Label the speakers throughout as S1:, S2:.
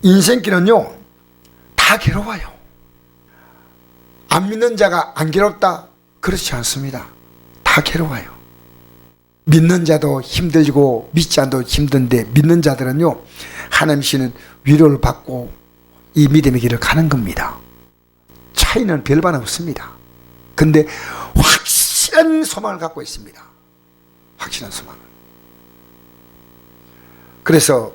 S1: 인생길은요 다 괴로워요. 안 믿는 자가 안 괴롭다? 그렇지 않습니다. 다 괴로워요. 믿는 자도 힘들고 믿지 않아도 힘든데, 믿는 자들은요 하나님께서는 위로를 받고 이 믿음의 길을 가는 겁니다. 차이는 별반 없습니다. 근데 확실한 소망을 갖고 있습니다. 확실한 소망을. 그래서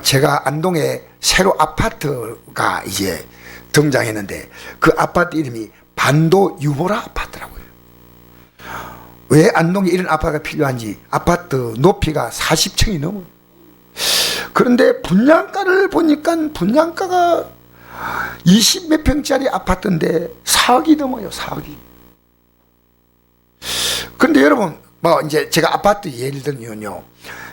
S1: 제가 안동에 새로 아파트가 이제 등장했는데, 그 아파트 이름이 반도 유보라 아파트라고요. 왜 안동에 이런 아파트가 필요한지, 아파트 높이가 40층이 넘어요. 그런데 분양가를 보니까 분양가가 20몇 평짜리 아파트인데 4억이 넘어요. 4억이. 그런데 여러분, 이제 제가 아파트 예를 들면요,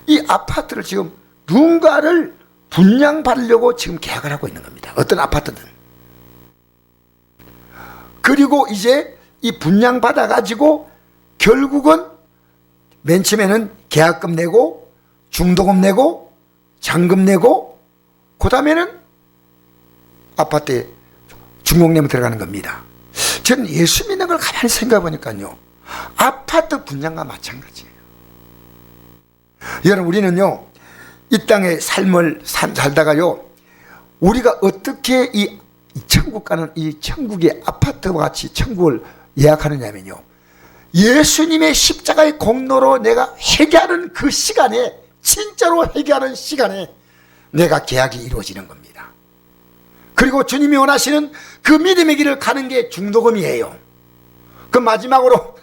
S1: 이 아파트를 지금 누군가를 분양받으려고 지금 계약을 하고 있는 겁니다. 어떤 아파트든. 그리고 이제 이 분양받아 가지고 결국은 맨 처음에는 계약금 내고 중도금 내고 잔금 내고 그 다음에는 아파트에 중공 내면 들어가는 겁니다. 저는 예수 믿는 걸 가만히 생각해 보니까요, 아파트 분양과 마찬가지예요. 여러분, 우리는요 이 땅의 삶을 살다가요, 우리가 어떻게 이 천국 가는 이 천국의 아파트와 같이 천국을 예약하느냐면요, 예수님의 십자가의 공로로 내가 회개하는 그 시간에, 진짜로 회개하는 시간에 내가 계약이 이루어지는 겁니다. 그리고 주님이 원하시는 그 믿음의 길을 가는 게 중도금이에요. 그 마지막으로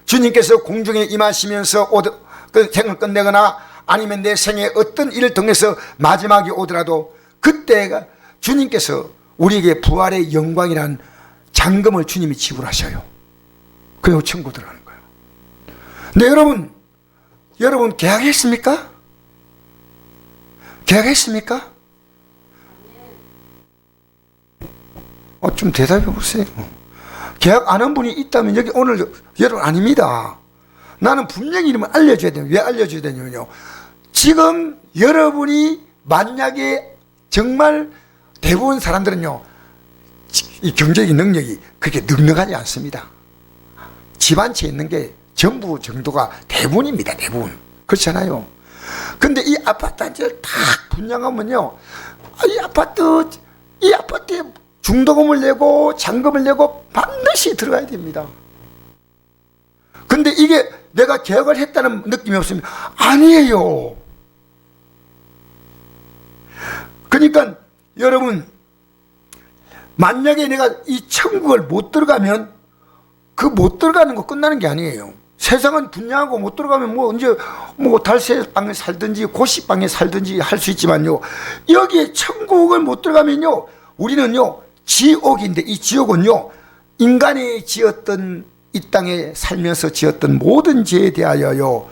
S1: 주님께서 공중에 임하시면서 그 생을 끝내거나 아니면 내 생에 어떤 일을 통해서 마지막이 오더라도 그때가 주님께서 우리에게 부활의 영광이라는 잔금을 주님이 지불하셔요. 그리고 천국 들어가는 거예요. 근데 여러분 계약했습니까? 계약했습니까? 좀 대답해 보세요. 계약 안 한 분이 있다면 여기 오늘 여러분 아닙니다. 나는 분명히 이름을 알려줘야 돼요. 왜 알려줘야 되냐면요, 지금 여러분이 만약에 정말 대부분 사람들은요 이 경제적인 능력이 그렇게 넉넉하지 않습니다. 집 한 채 있는 게 전부 정도가 대부분입니다. 대부분. 그렇잖아요. 근데 이 아파트 한 채를 다 분양하면요, 이 아파트에 중도금을 내고 잔금을 내고 반드시 들어가야 됩니다. 근데 이게 내가 계약을 했다는 느낌이 없으면 아니에요. 그러니까 여러분, 만약에 내가 이 천국을 못 들어가면 그 못 들어가는 거 끝나는 게 아니에요. 세상은 분양하고 못 들어가면 이제 달새방에 살든지 고시방에 살든지 할 수 있지만요, 여기에 천국을 못 들어가면요, 우리는요 지옥인데, 이 지옥은요 인간이 지었던, 이 땅에 살면서 지었던 모든 죄에 대하여요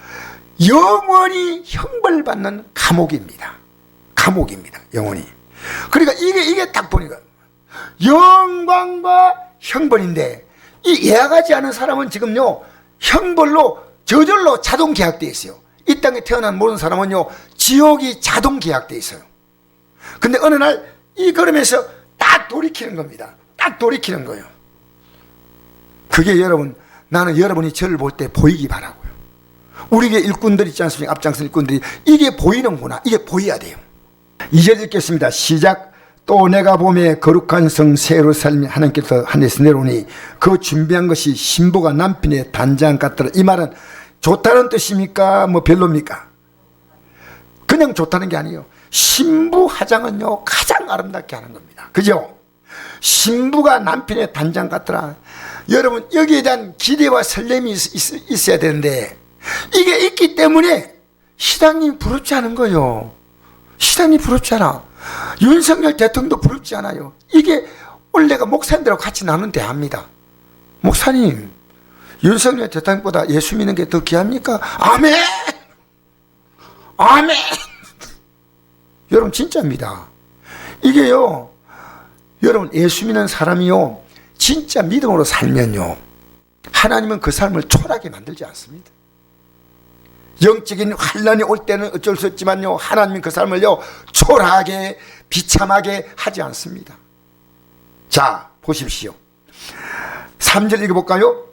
S1: 영원히 형벌받는 감옥입니다. 감옥입니다. 영원히. 그러니까 이게 딱 보니까 영광과 형벌인데, 이 예약하지 않은 사람은 지금요 형벌로 저절로 자동 계약되어 있어요. 이 땅에 태어난 모든 사람은요 지옥이 자동 계약되어 있어요. 근데 어느 날 이 걸음에서 딱 돌이키는 겁니다. 딱 돌이키는 거예요. 그게 여러분, 나는 여러분이 저를 볼 때 보이기 바라고요. 우리에게 일꾼들 있지 않습니까? 앞장선 일꾼들이. 이게 보이는구나. 이게 보여야 돼요. 2절 읽겠습니다. 시작. 또 내가 보매 거룩한 성 새 예루살렘이 하나님께서 하늘에서 내려오니 그 준비한 것이 신부가 남편의 단장 같더라. 이 말은 좋다는 뜻입니까? 별로입니까? 그냥 좋다는 게 아니에요. 신부 화장은요 가장 아름답게 하는 겁니다. 그죠? 신부가 남편의 단장 같더라. 여러분, 여기에 대한 기대와 설렘이 있어야 되는데, 이게 있기 때문에 시장님이 부럽지 않은 거예요. 시장님이 부럽지 않아. 윤석열 대통령도 부럽지 않아요. 이게 원래가 목사님들하고 같이 나눈 대화입니다. 목사님, 윤석열 대통령보다 예수 믿는 게 더 귀합니까? 아멘! 아멘! 여러분 진짜입니다. 이게요, 여러분 예수 믿는 사람이요 진짜 믿음으로 살면요, 하나님은 그 삶을 초라하게 만들지 않습니다. 영적인 환란이 올 때는 어쩔 수 없지만요, 하나님은 그 사람을요 초라하게 비참하게 하지 않습니다. 자, 보십시오. 3절 읽어볼까요?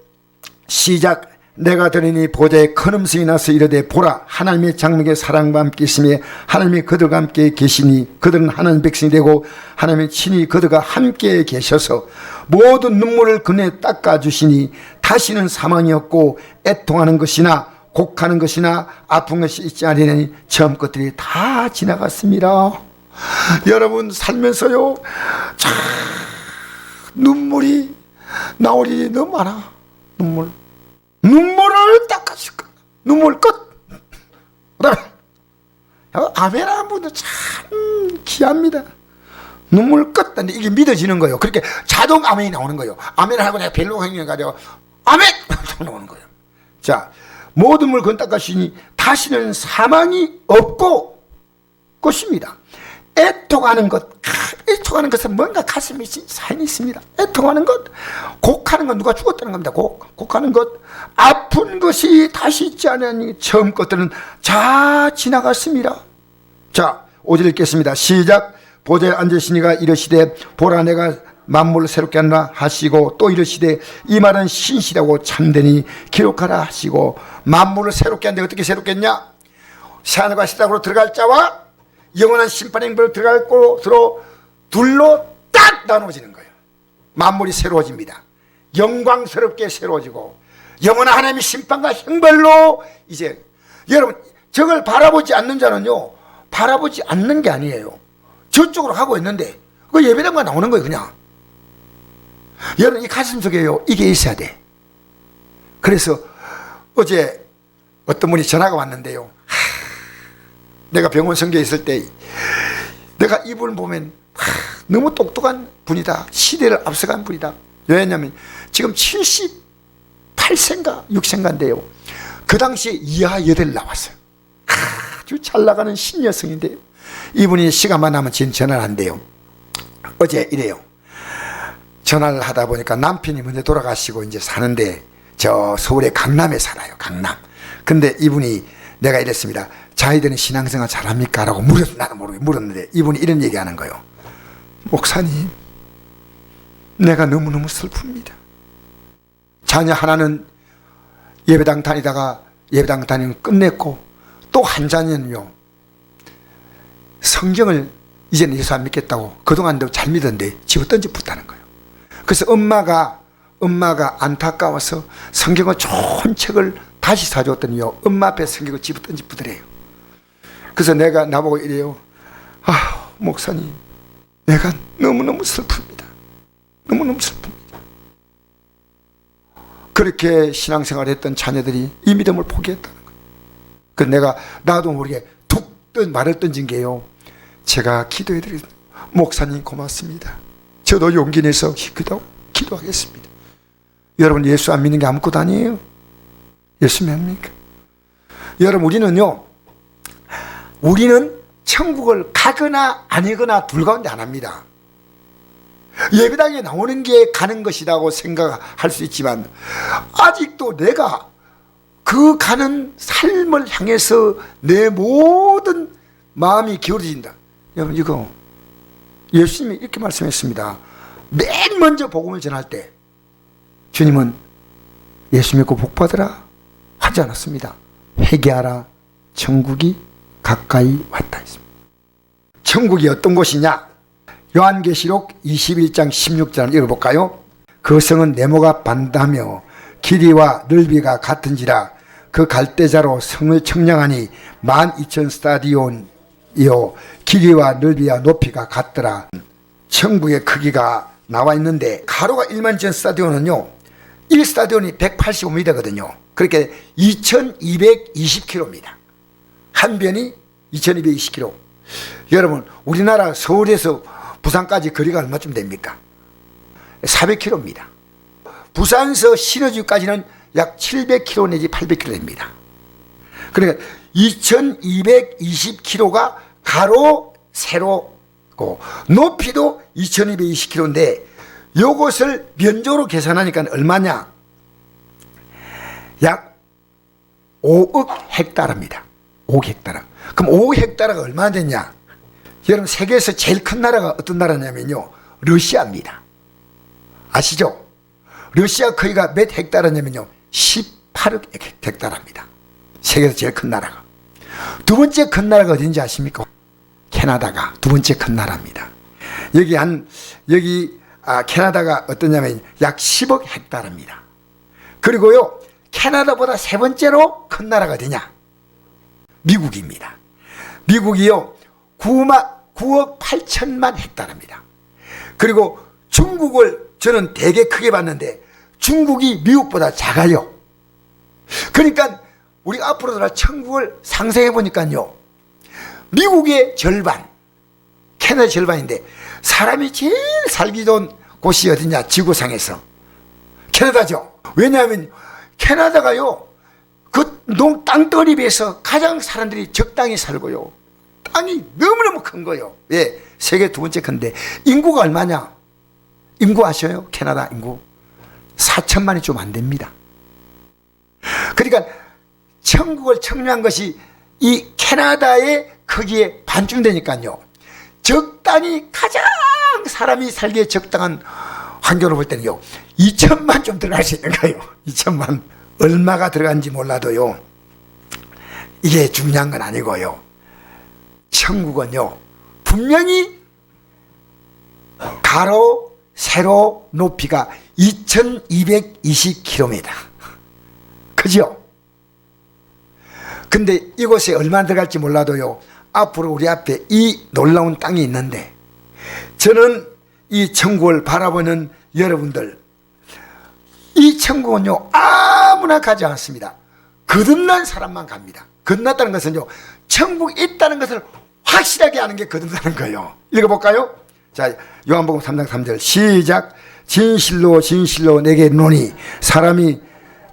S1: 시작. 내가 들으니 보좌에 큰 음성이 나서 이르되 보라, 하나님의 장막에 사랑과 함께 있으며 하나님이 그들과 함께 계시니 그들은 하나님 백성이 되고 하나님의 친히 그들과 함께 계셔서 모든 눈물을 그네 닦아주시니 다시는 사망이 없고 애통하는 것이나 곡하는 것이나 아픈 것이 있지 않으니 처음 것들이 다 지나갔습니다. 여러분 살면서요 참 눈물이 나올 일이 너무 많아. 눈물을 닦아줄 거야. 눈물 끝. 그다음에 아멘 하는 분들 참 귀합니다. 눈물 끝. 근데 이게 믿어지는 거예요. 그렇게 자동 아멘이 나오는 거예요. 아멘 하고 내가 벨로 행해가지고 아멘 나오는 거예요. 자, 모든 물 건 닦아주시니 다시는 사망이 없고 것입니다. 애통하는 애통하는 것은 뭔가 가슴에 사연이 있습니다. 애통하는 것, 곡하는 것, 누가 죽었다는 겁니다. 곡하는 것, 아픈 것이 다시 있지 않으니 처음 것들은 다 지나갔습니다. 자, 5절 읽겠습니다. 시작. 보좌에 앉으시니가 이르시되 보라, 내가 만물을 새롭게 하노라 하시고 또 이르시되 이 말은 신실하고 참되니 기록하라 하시고, 만물을 새롭게 하는데 어떻게 새롭게 했냐? 새하늘과 새 땅으로 들어갈 자와 영원한 심판의 행벌로 들어갈 곳으로 둘로 딱 나눠지는 거예요. 만물이 새로워집니다. 영광스럽게 새로워지고 영원한 하나님의 심판과 형벌로. 이제 여러분 저걸 바라보지 않는 자는요, 바라보지 않는 게 아니에요. 저쪽으로 가고 있는데 그 예배당만 나오는 거예요. 그냥 여러분 이 가슴속에요 이게 있어야 돼. 그래서 어제 어떤 분이 전화가 왔는데요, 내가 병원 선교에 있을 때 내가 이분을 보면 너무 똑똑한 분이다, 시대를 앞서간 분이다. 왜냐하면 지금 78세인가 6세인가인데요 그 당시에 이하 여대를 나왔어요. 아주 잘 나가는 신여성인데요, 이분이 시간만 나면 지금 전화를 한대요. 어제 이래요. 전화를 하다 보니까 남편이 먼저 돌아가시고 이제 사는데 저 서울의 강남에 살아요. 강남. 근데 이분이 내가 이랬습니다. 자기들은 신앙생활 잘합니까? 라고 나는 모르게 물었는데 이분이 이런 얘기하는 거예요. 목사님, 내가 너무너무 슬픕니다. 자녀 하나는 예배당 다니다가 예배당 다니면 끝냈고 또 한 자녀는요 성경을 이제는 예수 안 믿겠다고 그동안도 잘 믿었는데 집어던져 붙다는 거예요. 그래서 엄마가 안타까워서 성경을 좋은 책을 다시 사줬더니요 엄마 앞에 성경을 집어던져 붙으래요. 그래서 내가 나보고 이래요. 목사님, 내가 너무너무 슬픕니다. 너무너무 슬픕니다. 그렇게 신앙생활을 했던 자녀들이 이 믿음을 포기했다는 거예요. 그래서 내가 나도 모르게 툭 말을 던진 게요, 제가 기도해드리겠습니다. 목사님 고맙습니다. 저도 용기 내서 기도하겠습니다. 여러분 예수 안 믿는 게 아무것도 아니에요. 예수 믿습니까? 여러분 우리는 천국을 가거나 아니거나 둘 가운데 하나입니다. 예배당에 나오는 게 가는 것이라고 생각할 수 있지만 아직도 내가 그 가는 삶을 향해서 내 모든 마음이 기울어진다. 여러분 이거 예수님이 이렇게 말씀했습니다. 맨 먼저 복음을 전할 때 주님은 예수 믿고 복받으라 하지 않았습니다. 회개하라, 천국이 가까이 왔다 했습니다. 천국이 어떤 곳이냐? 요한계시록 21장 16절 읽어볼까요? 그 성은 네모가 반다며 길이와 넓이가 같은지라 그 갈대자로 성을 청량하니 12,000 스타디온이요 길이와 넓이와 높이가 같더라. 천국의 크기가 나와 있는데 가로가 12,000 스타디온은요 1스타디온이 185m거든요. 그렇게 2220km입니다. 한 변이 2220km. 여러분 우리나라 서울에서 부산까지 거리가 얼마쯤 됩니까? 400km입니다. 부산에서 신의주까지는 약 700km 내지 800km 됩니다. 그러니까 2220km가 가로 세로고 높이도 2220km인데 요것을 면적으로 계산하니까 얼마냐? 약 5억 헥타르입니다. 5억 헥타르. 그럼 5억 헥타르가 얼마나 되냐? 여러분, 세계에서 제일 큰 나라가 어떤 나라냐면요, 러시아입니다. 아시죠? 러시아 크기가 몇 헥타르냐면요, 18억 헥타르입니다. 세계에서 제일 큰 나라가. 두 번째 큰 나라가 어딘지 아십니까? 캐나다가 두 번째 큰 나라입니다. 캐나다가 어떠냐면 약 10억 헥타르입니다. 그리고요, 캐나다보다 세 번째로 큰 나라가 어디냐? 미국입니다. 미국이요, 9억 8천만 헥타르입니다. 그리고 중국을 저는 되게 크게 봤는데 중국이 미국보다 작아요. 그러니까 우리가 앞으로 들어갈 천국을 상상해 보니까요, 미국의 절반, 캐나다의 절반인데 사람이 제일 살기 좋은 곳이 어디냐? 지구상에서 캐나다죠. 왜냐하면 캐나다가요, 그 땅덩어리에 비해서 가장 사람들이 적당히 살고요, 땅이 너무너무 큰 거예요. 예, 세계 두 번째 큰데 인구가 얼마냐? 인구 아셔요? 캐나다 인구 4천만이 좀 안 됩니다. 그러니까 천국을 청량한 것이 이 캐나다의 크기에 반쯤되니까요, 적당히 가장 사람이 살기에 적당한 환경으로 볼 때는요, 2천만 좀 들어갈 수 있는 거예요. 2천만. 얼마가 들어간지 몰라도요, 이게 중요한 건 아니고요, 천국은요, 분명히 가로 세로 높이가 2220km. 그죠? 근데 이곳에 얼마나 들어갈지 몰라도요, 앞으로 우리 앞에 이 놀라운 땅이 있는데, 저는 이 천국을 바라보는 여러분들, 이 천국은요, 아무나 가지 않습니다. 거듭난 사람만 갑니다. 거듭났다는 것은요, 천국이 있다는 것을 확실하게 아는 게 거듭나는 거예요. 읽어볼까요? 자, 요한복음 3장 3절 시작. 진실로 진실로 내게 이르노니 사람이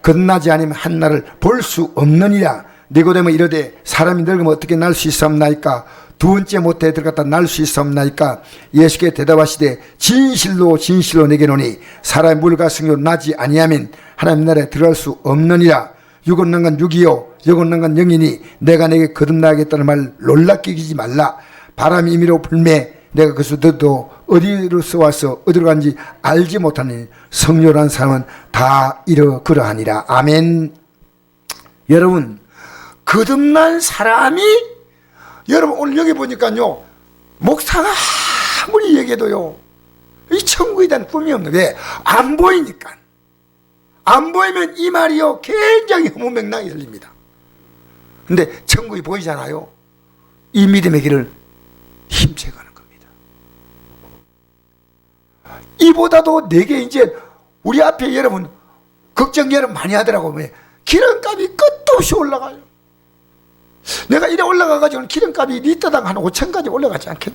S1: 거듭나지 않으면 한나를 볼 수 없느니라. 니고데모 이르되 사람이 늙으면 어떻게 날 수 있사옵나이까? 두 번째 모태에 들어갔다 날 수 있사옵나이까? 예수께 대답하시되 진실로 진실로 내게 이르노니 사람이 물과 성령으로 나지 아니하면 하나님 나라에 들어갈 수 없느니라. 육은 능건 육이요 영은 능건 영이니 내가 내게 거듭나겠다는 말 놀랍게 여기지 말라. 바람이 임의로 불매 내가 그것을 듣도 어디로서 와서 어디로 간지 알지 못하니 성령이라는 사람은 다 이러 그러하니라. 아멘. 여러분, 거듭난 사람이, 여러분 오늘 여기 보니까요, 목사가 아무리 얘기해도요, 이 천국에 대한 꿈이 없는 게 안 보이니까. 안 보이면 이 말이요, 굉장히 허무맹랑하게 들립니다. 근데 천국이 보이잖아요. 이 믿음의 길을 힘채가는 겁니다. 이보다도 내게 이제 우리 앞에 여러분 걱정 여러분 많이 하더라고요. 왜? 기름값이 끝도 없이 올라가요. 내가 이래 올라가가지고 기름값이 리터당 한 5천까지 올라가지 않겠?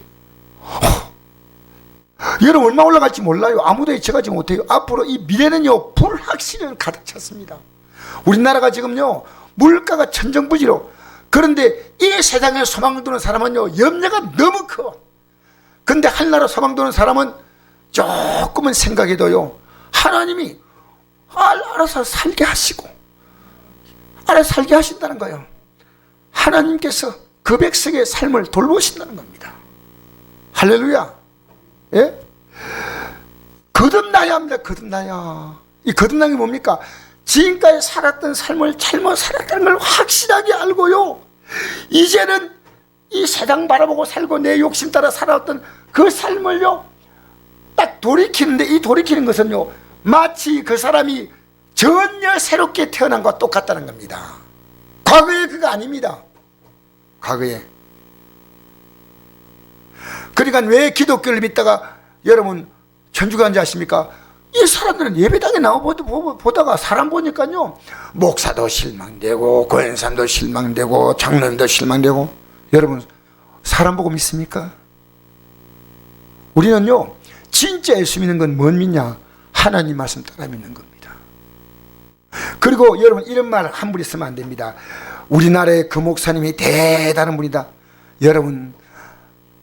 S1: 여러분 얼마 올라갈지 몰라요. 아무도 예측하지 못해요. 앞으로 이 미래는요, 불확실을 가득 찼습니다. 우리나라가 지금요, 물가가 천정부지로. 그런데 이 세상에 소망을 두는 사람은요, 염려가 너무 커. 근데 하늘나라 소망 두는 사람은 조금은 생각해도요, 하나님이 알아서 살게 하시고 알아서 살게 하신다는 거예요. 하나님께서 그 백성의 삶을 돌보신다는 겁니다. 할렐루야. 예? 거듭나야 합니다. 거듭나야. 이 거듭난 게 뭡니까? 지금까지 살았던 삶을 잘못 살았다는 걸 확실하게 알고요, 이제는 이 세상 바라보고 살고 내 욕심 따라 살아왔던 그 삶을요, 딱 돌이키는데, 이 돌이키는 것은요, 마치 그 사람이 전혀 새롭게 태어난 것과 똑같다는 겁니다. 과거에 그거 아닙니다. 과거에. 그러니까 왜 기독교를 믿다가 여러분 천주교한지 아십니까? 이 사람들은 예배당에 나와 보다가 사람 보니까요, 목사도 실망되고 권사도 실망되고 장로님도 실망되고. 여러분 사람 보고 믿습니까? 우리는요, 진짜 예수 믿는 건 뭔 믿냐? 하나님 말씀 따라 믿는 겁니다. 그리고 여러분 이런 말 함부로 쓰면 안 됩니다. 우리나라의 그 목사님이 대단한 분이다. 여러분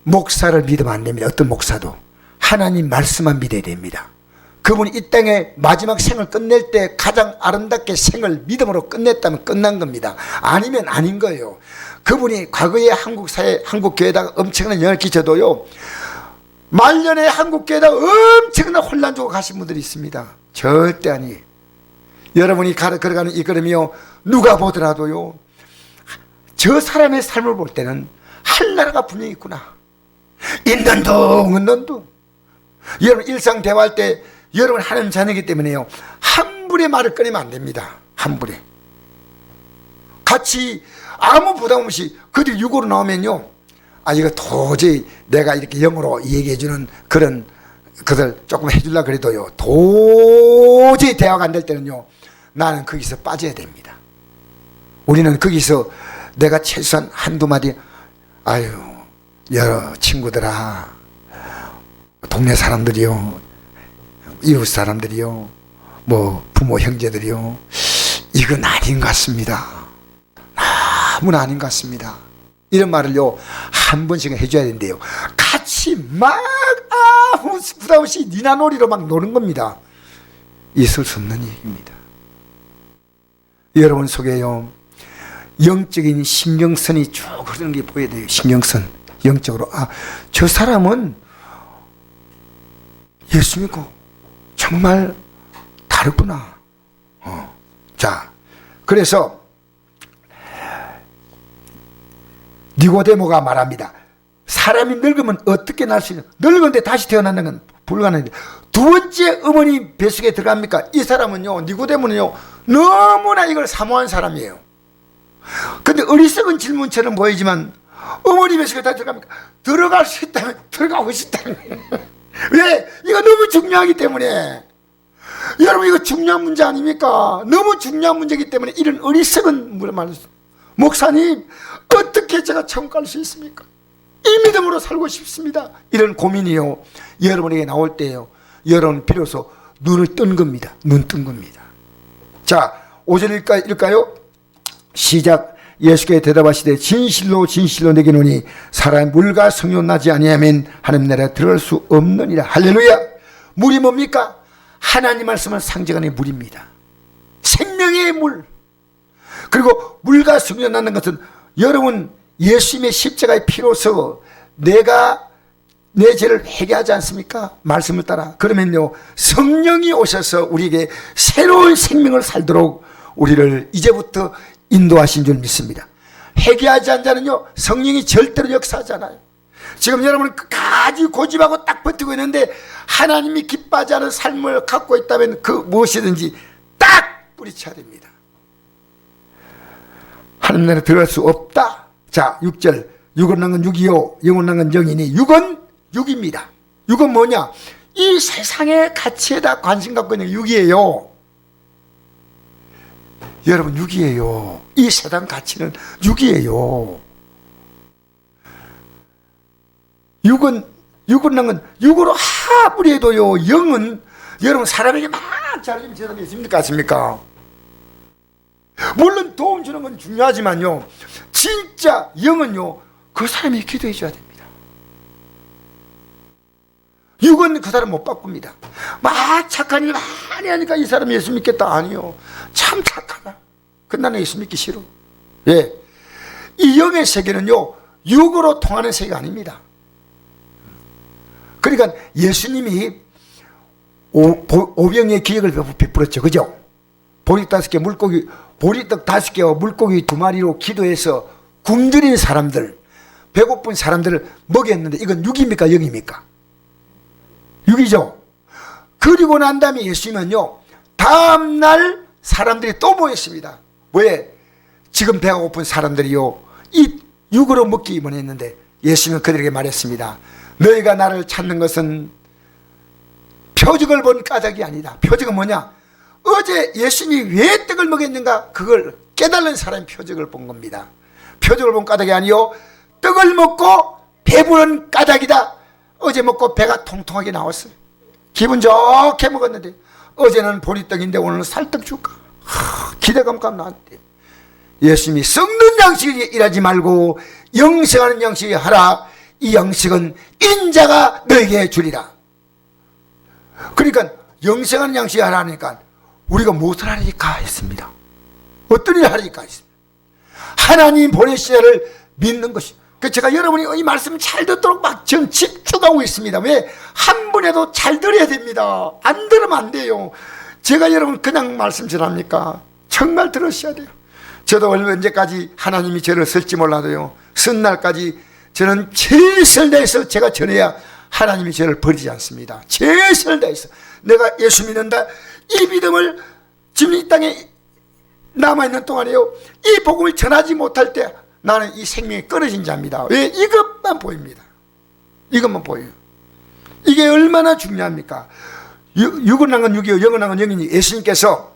S1: 목사를 믿으면 안 됩니다. 어떤 목사도 하나님 말씀만 믿어야 됩니다. 그분이 이 땅에 마지막 생을 끝낼 때 가장 아름답게 생을 믿음으로 끝냈다면 끝난 겁니다. 아니면 아닌 거예요. 그분이 과거에 한국 사회, 한국 교회에다가 엄청난 영향을 끼쳐도요, 말년에 한국 교회에다가 엄청난 혼란 주고 가신 분들이 있습니다. 절대 아니에요. 여러분이 걸어가는 이 걸음이요, 누가 보더라도요, 저 사람의 삶을 볼 때는 할 나라가 분명히 있구나. 있는 둥. 여러분 일상 대화할 때 여러분 하나님 자녀이기 때문에요, 한 분의 말을 꺼내면 안 됩니다. 한 분의. 같이 아무 부담 없이 그들이 육으로 나오면요, 아 이거 도저히 내가 이렇게 영어로 얘기해주는 그런 그들 조금 해주려고 그래도요, 도저히 대화가 안 될 때는요, 나는 거기서 빠져야 됩니다. 우리는 거기서 내가 최소한 한두 마디, 아유 여러 친구들아, 동네 사람들이요, 이웃 사람들이요, 뭐 부모 형제들이요, 이건 아닌 것 같습니다. 너무나 아닌 것 같습니다. 이런 말을요 한 번씩은 해줘야 된대요. 같이 막 아무 부담 없이 니나놀이로 막 노는 겁니다. 있을 수 없는 얘기입니다. 여러분 속에요 영적인 신경선이 쭉 흐르는 게 보여야 돼요. 신경선, 영적으로. 아, 저 사람은 예수 믿고 정말 다르구나. 자, 그래서 니고데모가 말합니다. 사람이 늙으면 어떻게 날 수 있냐? 늙은데 다시 태어나는 건 불가능한데, 두 번째 어머니 뱃속에 들어갑니까? 이 사람은요, 니고데모는요, 너무나 이걸 사모한 사람이에요. 근데 어리석은 질문처럼 보이지만, 어머니 뱃속에 다 들어갑니까? 들어갈 수 있다면 들어가고 싶다는 거예요. 왜? 이거 너무 중요하기 때문에. 여러분 이거 중요한 문제 아닙니까? 너무 중요한 문제이기 때문에 이런 어리석은 말을, 목사님 어떻게 제가 천국 갈 수 있습니까? 이 믿음으로 살고 싶습니다. 이런 고민이요 여러분에게 나올 때요, 여러분 비로소 눈을 뜬 겁니다. 눈 뜬 겁니다. 자, 5절 읽을까요? 시작. 예수께 대답하시되 진실로 진실로 내게 노니 사람의 물과 성령 나지 아니하면 하나님 나라에 들어갈 수 없느니라. 할렐루야. 물이 뭡니까? 하나님 말씀을 상징하는 물입니다. 생명의 물. 그리고 물과 성령 나는 것은, 여러분 예수님의 십자가의 피로서 내가 내 죄를 회개하지 않습니까? 말씀을 따라. 그러면요 성령이 오셔서 우리에게 새로운 생명을 살도록 우리를 이제부터 인도하신 줄 믿습니다. 회개하지 않은 자는요 성령이 절대로 역사하잖아요. 지금 여러분은 끝까지 고집하고 딱 버티고 있는데, 하나님이 기뻐하지 않은 삶을 갖고 있다면 그 무엇이든지 딱 뿌리쳐야 됩니다. 하나님 나라에 들어갈 수 없다. 자, 6절. 육은 난 건 육이요 영은 난 건 영이니. 육은 육입니다. 육은 뭐냐? 이 세상의 가치에다 관심 갖고 있는 육이에요. 여러분 육이에요. 이 세상 가치는 육이에요. 육은 난 건 육으로 아무리 해도요, 영은 여러분 사람에게 막 잘해주면 대답이 있습니까? 물론 도움 주는 건 중요하지만요, 진짜 영은요 그 사람이 기도해 줘야 됩니다. 육은 그 사람 못 바꿉니다. 막 착한 일 많이 하니까 이 사람이 예수 믿겠다. 아니요, 참 착하다. 그 나는 예수 믿기 싫어. 예, 이 영의 세계는요 육으로 통하는 세계가 아닙니다. 그러니까 예수님이 오병의 기적을 베풀었죠. 그죠? 보리떡 5개, 물고기, 보리떡 5개와 물고기 2마리로 기도해서 굶주린 사람들, 배고픈 사람들을 먹였는데, 이건 육입니까 영입니까? 육이죠. 그리고 난 다음에 예수님은요 다음날 사람들이 또 모였습니다. 왜? 지금 배가 고픈 사람들이요 이 육으로 먹기 원했는데, 예수님은 그들에게 말했습니다. 너희가 나를 찾는 것은 표적을 본 까닭이 아니다. 표적은 뭐냐? 어제 예수님이 왜 떡을 먹였는가, 그걸 깨달은 사람이 표적을 본 겁니다. 표적을 본 까닭이 아니요 떡을 먹고 배부른 까닭이다. 어제 먹고 배가 통통하게 나왔어요. 기분 좋게 먹었는데, 어제는 보리떡인데 오늘은 살떡 줄까? 기대감감 나한테. 예수님이 썩는 양식에 일하지 말고 영생하는 양식에 하라. 이 양식은 인자가 너에게 주리라. 그러니까 영생하는 양식이 하라니까 우리가 무엇을 하리까 했습니다. 어떤 일을 하리까 했습니다. 하나님 보내신 자를 믿는 것이. 그 제가 여러분이 이 말씀 잘 듣도록 막 전 집중하고 있습니다. 왜? 한 번에도 잘 들어야 됩니다. 안 들으면 안 돼요. 제가 여러분 그냥 말씀 전합니까? 정말 들으셔야 돼요. 저도 언제까지 하나님이 저를 쓸지 몰라도요, 쓴 날까지 저는 최선을 다해서 제가 전해야 하나님이 저를 버리지 않습니다. 최선을 다해서 내가 예수 믿는다, 이 믿음을 지금 이 땅에 남아있는 동안에요, 이 복음을 전하지 못할 때 나는 이 생명이 끊어진 자입니다. 왜? 이것만 보입니다. 이것만 보여요. 이게 얼마나 중요합니까? 육은 난 건 육이요, 영은 난 건 영이니. 예수님께서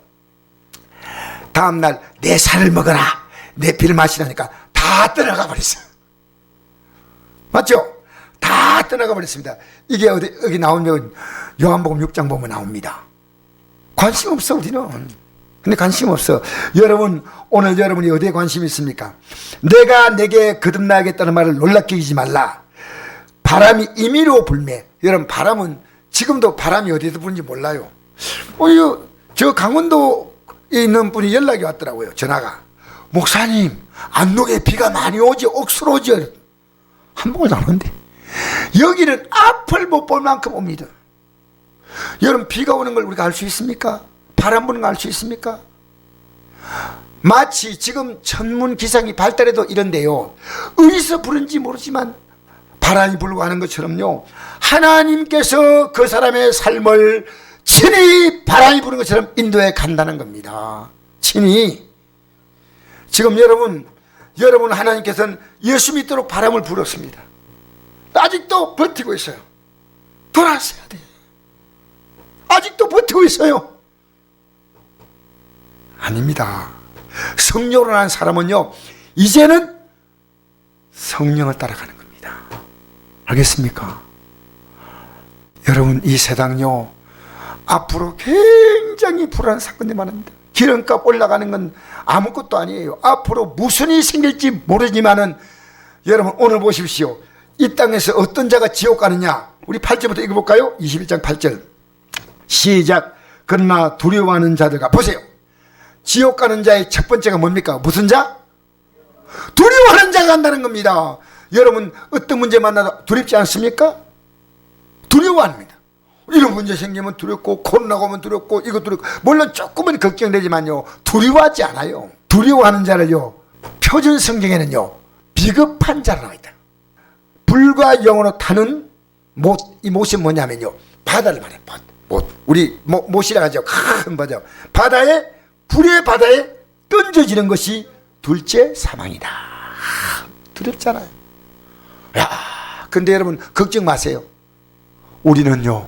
S1: 다음날 내 살을 먹어라, 내 피를 마시라니까 다 떠나가 버렸어요. 맞죠? 다 떠나가 버렸습니다. 이게 여기 나오면 요한복음 6장 보면 나옵니다. 관심 없어 우리는. 근데 관심 없어. 여러분, 오늘 여러분이 어디에 관심이 있습니까? 내가 내게 거듭나야겠다는 말을 놀랍게 여기지 말라. 바람이 임의로 불매. 여러분, 바람은 지금도 바람이 어디에서 부는지 몰라요. 저 강원도에 있는 분이 연락이 왔더라고요. 전화가. 목사님, 안동에 비가 많이 오지, 억수로 오지. 한 번도 안 오는데 여기는 앞을 못 볼 만큼 옵니다. 여러분, 비가 오는 걸 우리가 알 수 있습니까? 바람 부는 거 알 수 있습니까? 마치 지금 천문 기상이 발달해도 이런데요, 어디서 부른지 모르지만 바람이 불고 하는 것처럼요, 하나님께서 그 사람의 삶을 친히 바람이 부는 것처럼 인도해 간다는 겁니다. 친히. 지금 여러분 하나님께서는 예수 믿도록 바람을 불었습니다. 아직도 버티고 있어요. 돌아서야 돼. 아직도 버티고 있어요. 아닙니다. 성령으로 난 사람은요, 이제는 성령을 따라가는 겁니다. 알겠습니까? 여러분, 이 세상요, 앞으로 굉장히 불안한 사건이 많습니다. 기름값 올라가는 건 아무것도 아니에요. 앞으로 무슨 일이 생길지 모르지만은, 여러분 오늘 보십시오. 이 땅에서 어떤 자가 지옥 가느냐. 우리 8절부터 읽어볼까요? 21장 8절 시작. 그러나 두려워하는 자들과, 보세요, 지옥 가는 자의 첫 번째가 뭡니까? 무슨 자? 두려워하는 자가 간다는 겁니다. 여러분, 어떤 문제 만나도 두렵지 않습니까? 두려워합니다. 이런 문제 생기면 두렵고, 코로나가 오면 두렵고, 이거 두렵고, 물론 조금은 걱정되지만요, 두려워하지 않아요. 두려워하는 자를요, 표준 성경에는요, 비겁한 자로 나와 있다. 불과 영으로 타는 못. 이 못이 뭐냐면요, 바다를 말해요. 못. 우리 못이라 하죠. 큰 바다. 불의 바다에 던져지는 것이 둘째 사망이다. 두렵잖아요. 야, 근데 여러분 걱정 마세요. 우리는요,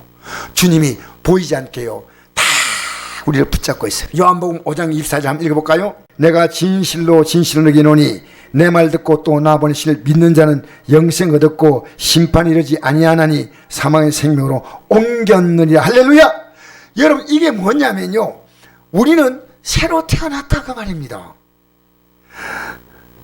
S1: 주님이 보이지 않게요, 다 우리를 붙잡고 있어요. 요한복음 5장 24절 한번 읽어볼까요? 내가 진실로 너희노니 내 말 듣고 또 나 보내시를 믿는 자는 영생 얻었고 심판이 이르지 아니하나니 사망의 생명으로 옮겼느니라. 할렐루야. 여러분, 이게 뭐냐면요, 우리는 새로 태어났다 그 말입니다.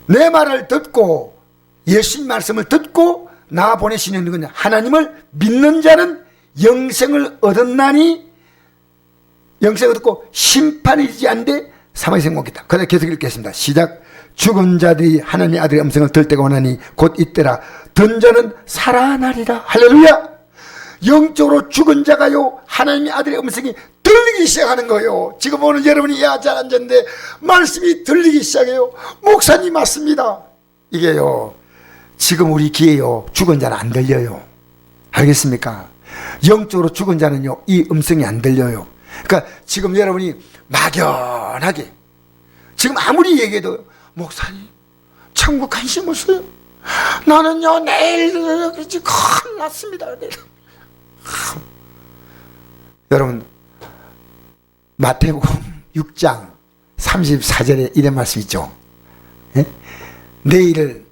S1: 내 말을 듣고 예수님 말씀을 듣고 나 보내시는 건 하나님을 믿는 자는 영생을 얻었나니, 영생을 얻고 심판이 이르지 않되 사망의 생명이 있다. 그다음에 계속 읽겠습니다. 시작. 죽은 자들이 하나님의 아들의 음성을 들을 때가 오나니 곧 이때라. 든자는 살아나리라. 할렐루야. 영적으로 죽은 자가요, 하나님의 아들의 음성이 들리기 시작하는 거예요. 지금 오늘 여러분이 잘 앉았는데 말씀이 들리기 시작해요. 목사님 맞습니다. 이게요, 지금 우리 귀에요, 죽은 자는 안 들려요. 알겠습니까? 영적으로 죽은 자는요, 이 음성이 안 들려요. 그러니까 지금 여러분이 막연하게 지금 아무리 얘기해도, 목사님 천국 관심 없어요. 나는요 내일 큰일 났습니다. 내일. 여러분, 마태복음 6장 34절에 이런 말씀 있죠. 예? 내일을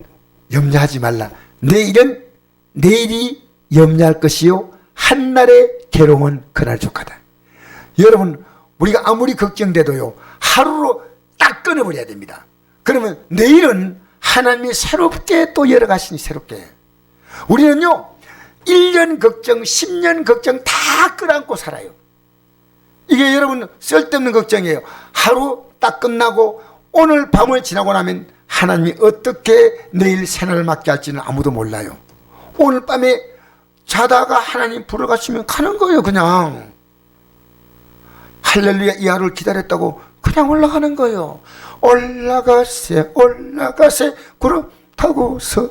S1: 염려하지 말라. 내일은 내일이 염려할 것이요 한날의 괴로움은 그날 족하다. 여러분, 우리가 아무리 걱정돼도요, 하루로 딱 끊어버려야 됩니다. 그러면 내일은 하나님이 새롭게 또 열어가시니 새롭게. 우리는요 1년 걱정 10년 걱정 다 끌어안고 살아요. 이게 여러분 쓸데없는 걱정이에요. 하루 딱 끝나고 오늘 밤을 지나고 나면 하나님이 어떻게 내일 새날을 맞게 할지는 아무도 몰라요. 오늘 밤에 자다가 하나님 부르가시면 가는 거예요. 그냥 할렐루야 이 하루를 기다렸다고 그냥 올라가는 거예요. 올라가세 올라가세 구름 타고서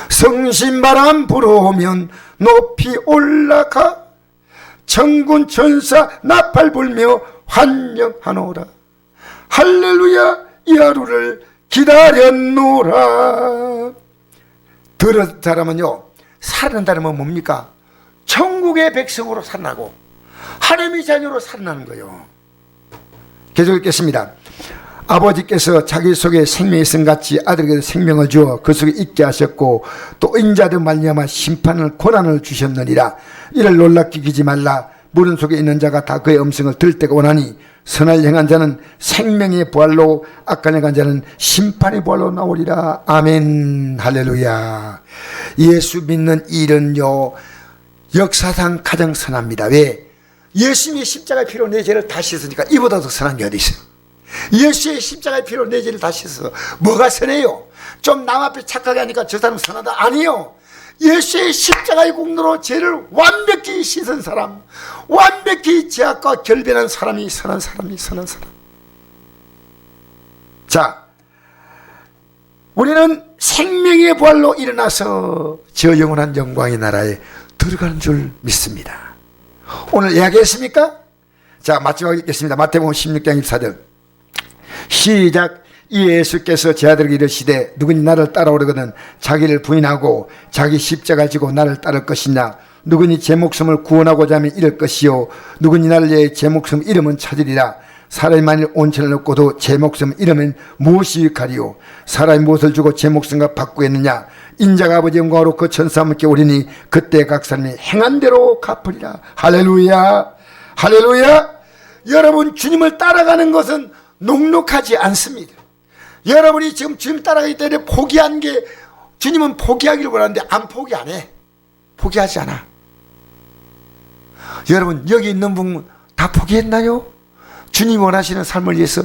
S1: 성신바람 불어오면 높이 올라가 천군 천사 나팔 불며 환영하노라. 할렐루야 이 하루를 기다렸노라. 들은 사람은요, 살아난다는 건 뭡니까? 천국의 백성으로 살아나고 하나님의 자녀로 살아나는 거예요. 계속 읽겠습니다. 아버지께서 자기 속에 생명의 성같이 아들에게 생명을 주어 그 속에 있게 하셨고 또 인자들 말미암아 심판을 고난을 주셨느니라. 이를 놀랍게 여기지 말라. 물은 속에 있는 자가 다 그의 음성을 들을 때가 오나니 선을 행한 자는 생명의 부활로 악한 행한 자는 심판의 부활로 나오리라. 아멘. 할렐루야. 예수 믿는 일은요 역사상 가장 선합니다. 왜? 예수님의 십자가의 피로 내 죄를 다 씻으니까 이보다 더 선한 게 어디 있어요? 예수의 십자가의 피로 내 죄를 다 씻어서 뭐가 선해요? 좀 남 앞에 착하게 하니까 저 사람 선하다? 아니요. 예수의 십자가의 공로로 죄를 완벽히 씻은 사람, 완벽히 죄악과 결변한 사람이 선한 사람이 선한 사람. 자, 우리는 생명의 부활로 일어나서 저 영원한 영광의 나라에 들어가는 줄 믿습니다. 오늘 이야기했습니까? 자, 마지막에 읽겠습니다. 마태복음 16장 24절 시작. 이 예수께서 제 아들에게 이르시되 누구니 나를 따라오려거든 자기를 부인하고 자기 십자가를 지고 나를 따를 것이냐. 누구니 제 목숨을 구원하고자 하면 잃을 것이요 누구니 나를 위해 제 목숨 잃으면 찾으리라. 사람이 만일 온천을 얻고도 제 목숨 잃으면 무엇이 유익하리요. 사람이 무엇을 주고 제 목숨과 바꾸겠느냐. 인자가 아버지 영광으로 그 천사와 함께 오리니 그때 각 사람이 행한 대로 갚으리라. 할렐루야. 할렐루야. 여러분 주님을 따라가는 것은 녹록하지 않습니다. 여러분이 지금 주님 따라가기 때문에 포기한 게 주님은 포기하기를 원하는데 안 포기 안 해. 포기하지 않아. 여러분 여기 있는 분 다 포기했나요? 주님 원하시는 삶을 위해서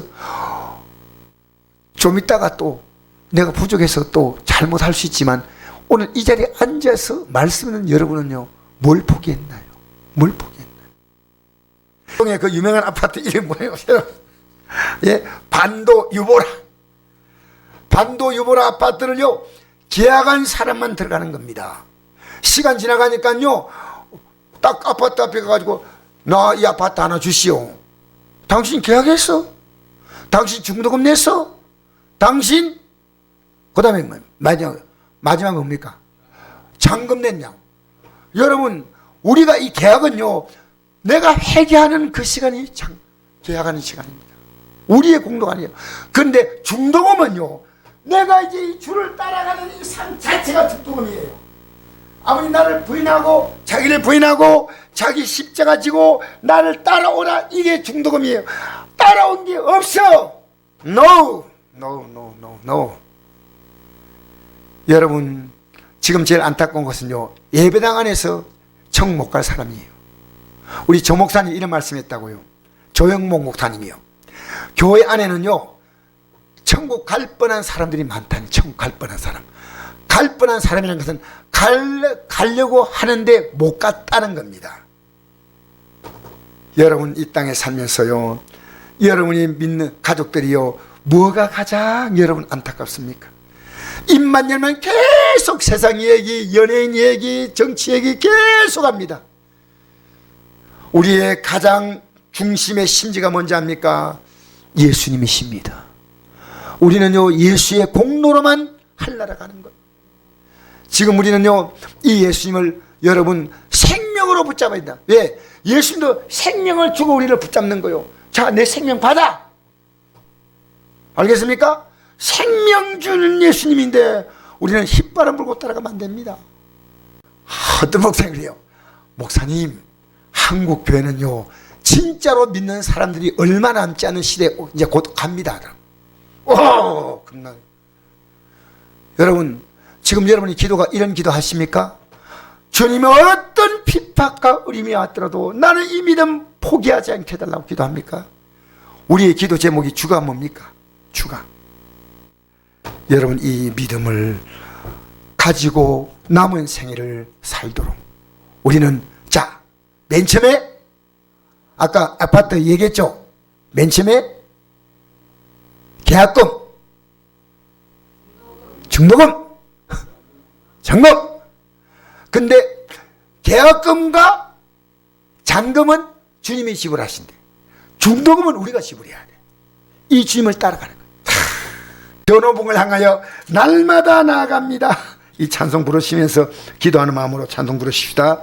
S1: 좀 있다가 또 내가 부족해서 또 잘못할 수 있지만 오늘 이 자리에 앉아서 말씀하는 여러분은요 뭘 포기했나요? 뭘 포기했나요? 그 유명한 아파트 이름이 뭐예요? 예, 반도 유보라. 반도 유보라 아파트를요 계약한 사람만 들어가는 겁니다. 시간 지나가니까요 딱 아파트 앞에 가가지고 나 이 아파트 하나 주시오. 당신 계약했어? 당신 중도금 냈어? 당신 그 다음에 마지막 뭡니까? 잔금 냈냐? 여러분 우리가 이 계약은요 내가 회개하는 그 시간이 계약하는 시간입니다. 우리의 공로가 아니에요. 그런데 중도금은요 내가 이제 이 주를 따라가는 이 삶 자체가 중도금이에요. 아버지 나를 부인하고 자기를 부인하고 자기 십자가 지고 나를 따라오라. 이게 중도금이에요. 따라온 게 없어. No. 여러분 지금 제일 안타까운 것은요 예배당 안에서 천국 못 갈 사람이에요. 우리 조 목사님 이런 말씀했다고요. 조영목 목사님이요. 교회 안에는요 천국 갈 뻔한 사람들이 많다니. 천국 갈 뻔한 사람. 갈 뻔한 사람이라는 것은 가려고 하는데 못 갔다는 겁니다. 여러분 이 땅에 살면서요 여러분이 믿는 가족들이요 뭐가 가장 여러분 안타깝습니까? 입만 열면 계속 세상 얘기, 연예인 얘기, 정치 얘기 계속 합니다. 우리의 가장 중심의 심지가 뭔지 압니까? 예수님이십니다. 우리는요 예수의 공로로만 할날아가는 것. 지금 우리는요 이 예수님을 여러분 생명으로 붙잡아야 된다. 왜? 예수님도 생명을 주고 우리를 붙잡는 거요. 자, 내 생명 받아. 알겠습니까? 생명 주는 예수님인데 우리는 휘바람 불고 따라가면 안 됩니다. 어떤 목사님이 그래요. 목사님 한국 교회는요 진짜로 믿는 사람들이 얼마 남지 않은 시대에 이제 곧 갑니다. 오, 겁나. 여러분 지금 여러분이 기도가 이런 기도 하십니까? 주님의 어떤 핍박과 어림이 왔더라도 나는 이 믿음 포기하지 않게 해달라고 기도합니까? 우리의 기도 제목이 주가 뭡니까? 주가. 여러분, 이 믿음을 가지고 남은 생애를 살도록 우리는, 자, 맨 처음에 아까 아파트 얘기했죠? 맨 처음에 계약금, 중도금, 잔금. 근데 계약금과 잔금은 주님이 지불하신대. 중도금은 우리가 지불해야 돼. 이 주님을 따라가는 거예요. 변호봉을 향하여 날마다 나아갑니다. 이 찬송 부르시면서 기도하는 마음으로 찬송 부르십시다.